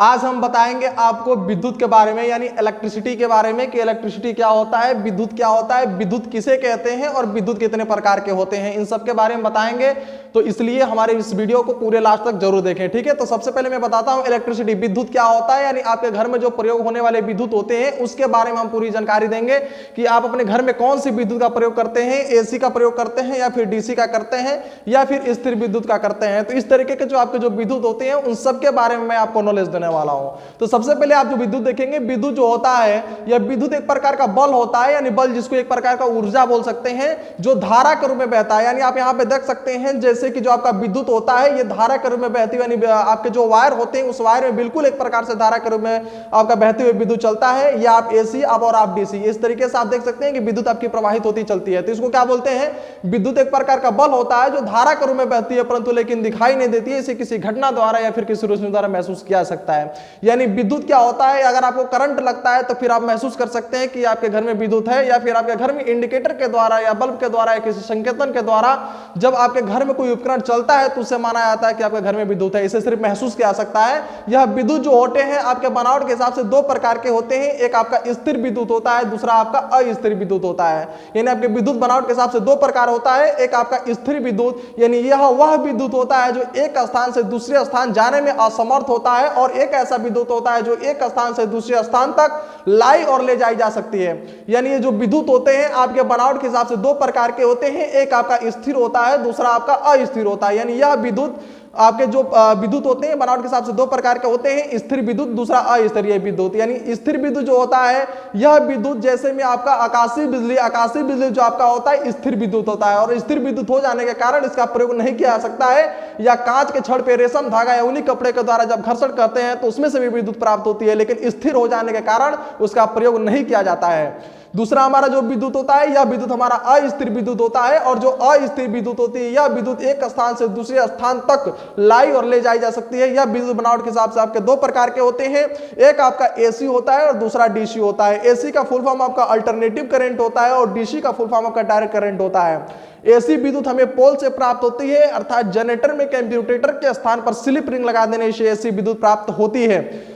आज हम बताएंगे आपको विद्युत के बारे में, यानी इलेक्ट्रिसिटी के बारे में कि इलेक्ट्रिसिटी क्या होता है, विद्युत क्या होता है, विद्युत किसे कहते हैं और विद्युत कितने प्रकार के होते हैं, इन सब के बारे में बताएंगे। तो इसलिए हमारे इस वीडियो को पूरे लास्ट तक जरूर देखें, ठीक है। तो सबसे पहले मैं बताता हूं इलेक्ट्रिसिटी, विद्युत क्या होता है, यानी आपके घर में जो प्रयोग होने वाले विद्युत होते हैं उसके बारे में हम पूरी जानकारी देंगे कि आप अपने घर में कौन सी विद्युत का प्रयोग करते हैं, एसी का प्रयोग करते हैं या फिर डीसी का करते हैं या फिर स्थिर विद्युत का करते हैं। तो इस तरीके के जो आपके जो विद्युत होते हैं उन सब के बारे में मैं आपको नॉलेज देने वाला हूं। तो सबसे पहले आप जो विद्युत देखेंगे, विद्युत जो होता है यह विद्युत एक प्रकार का बल होता है, यानी बल जिसको एक प्रकार का ऊर्जा बोल सकते हैं, जो धारा के रूप में बहता है। यानी आप यहां पे देख सकते हैं जैसे कि जो आपका विद्युत होता है ये धारा के रूप में बहती हुई, यानी आपके जो वायर होते हैं उस वायर में बिल्कुल एक प्रकार से धारा के रूप में आपका बहते हुए विद्युत चलता है। या आप एसी अब और आप डीसी, इस तरीके से आप देख सकते हैं कि विद्युत आपकी प्रवाहित होती चलती है। तो इसको क्या बोलते हैं, विद्युत एक प्रकार का बल होता है जो धारा के रूप में बहती है परंतु लेकिन दिखाई नहीं देती है, इसे किसी घटना द्वारा या फिर किसी रोशनी द्वारा महसूस किया जा सकता है। यानी विद्युत क्या होता है, अगर आपको करंट लगता है तो फिर आप महसूस कर सकते हैं कि आपके घर में विद्युत है, या फिर आपके घर में इंडिकेटर के द्वारा या बल्ब के द्वारा या किसी संकेतन के द्वारा जब आपके घर में कोई उपकरण चलता है तो उसे माना जाता है कि आपके घर में विद्युत है। इसे सिर्फ महसूस किया जा सकता है। यह विद्युत जो होते हैं आपके बनावट के हिसाब से दो प्रकार के होते हैं, एक आपका स्थिर विद्युत होता है, दूसरा आपका अस्थिर विद्युत होता है। यानी आपके विद्युत बनावट के हिसाब से दो प्रकार होता है, एक आपका स्थिर विद्युत, यानी यह वह विद्युत होता है जो एक स्थान से दूसरे स्थान जाने में असमर्थ होता है, और एक ऐसा विद्युत होता है जो एक स्थान से दूसरे स्थान तक लाई और ले जाई जा सकती है। यानी ये जो विद्युत होते हैं आपके बनावट के हिसाब से दो प्रकार के होते हैं, एक आपका स्थिर होता है, दूसरा आपका अस्थिर होता है। यानी यह विद्युत आपके जो विद्युत होते हैं बनावट के हिसाब से दो प्रकार के होते हैं, स्थिर विद्युत, दूसरा अस्थिरीय विद्युत। यानी स्थिर विद्युत जो होता है यह विद्युत जैसे में आपका आकाशीय बिजली जो आपका होता है स्थिर विद्युत होता है, और स्थिर विद्युत हो जाने के कारण इसका प्रयोग नहीं किया जा सकता है। या कांच के छड़ पे रेशम धागा या ऊनी कपड़े के द्वारा जब घर्षण करते हैं तो उसमें से भी विद्युत प्राप्त होती है, लेकिन स्थिर हो जाने के कारण उसका प्रयोग नहीं किया जाता है। दूसरा हमारा जो विद्युत होता है यह विद्युत हमारा अस्थिर विद्युत होता है, और जो अस्थिर विद्युत होती है यह विद्युत एक स्थान से दूसरे स्थान तक लाई और ले जाई जा सकती है। यह विद्युत बनावट के हिसाब से आपके दो प्रकार के होते हैं, एक आपका एसी होता है और दूसरा डीसी होता है। एसी का फुल फॉर्म आपका अल्टरनेटिव करंट होता है और डीसी का फुल फॉर्म आपका डायरेक्ट करंट होता है। एसी विद्युत हमें पोल से प्राप्त होती है, अर्थात जनरेटर में कंप्यूटर के स्थान पर स्लिप रिंग लगा देने से एसी विद्युत प्राप्त होती है।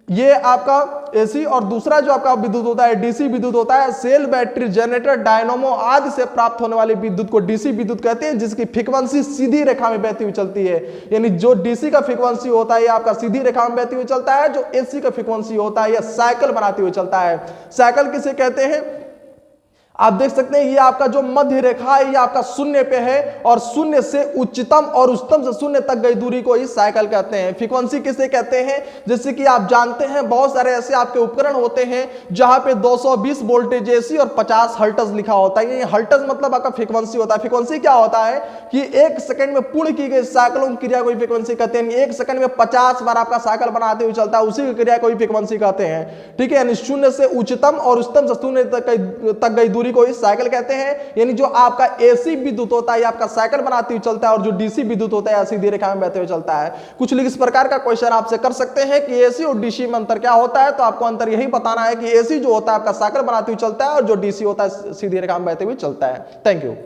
ये आपका एसी, और दूसरा जो आपका विद्युत होता है डीसी विद्युत होता है। सेल, बैटरी, जनरेटर, डायनामो आदि से प्राप्त होने वाली विद्युत को डीसी विद्युत कहते हैं, जिसकी फ्रीक्वेंसी सीधी रेखा में बहती हुई चलती है। यानी जो डीसी का फ्रीक्वेंसी होता है ये आपका सीधी रेखा में बहती हुई चलता है, जो एसी का फ्रीक्वेंसी होता है यह साइकिल बनाती हुई चलता है। साइकिल किसे कहते हैं, आप देख सकते हैं ये आपका जो मध्य रेखा है ये आपका शून्य पे है, और शून्य से उच्चतम और उच्चतम से शून्य तक गई दूरी को ही साइकिल कहते हैं। फ्रीक्वेंसी किसे कहते हैं, जैसे कि आप जानते हैं बहुत सारे ऐसे आपके उपकरण होते हैं जहां पे 220 वोल्टेज एसी और 50 हर्ट्ज लिखा होता है। ये हर्ट्ज मतलब आपका फ्रीक्वेंसी होता है। फ्रीक्वेंसी क्या होता है कि एक सेकंड में पूर्ण की गई साइकिलों की क्रिया को फ्रीक्वेंसी कहते हैं। एक सेकंड में 50 बार आपका साइकिल बनाते हुए चलता है, उसी की क्रिया को फ्रीक्वेंसी कहते हैं, ठीक है। यानी शून्य से उच्चतम और उच्चतम से शून्य तक गई दूरी को इस साइकिल कहते हैं। यानी जो आपका एसी विद्युत होता है आपका साइकिल बनाते हुए चलता है, और जो डीसी विद्युत होता है सीधी रेखा में बहते हुए चलता है। कुछ लोग इस प्रकार का क्वेश्चन आपसे कर सकते हैं कि एसी और डीसी में अंतर क्या होता है, तो आपको अंतर यही बताना है कि एसी जो होता है आपका साइकिल बनाते हुए चलता है और जो डीसी होता है सीधी रेखा में बहते हुए चलता है। Thank you.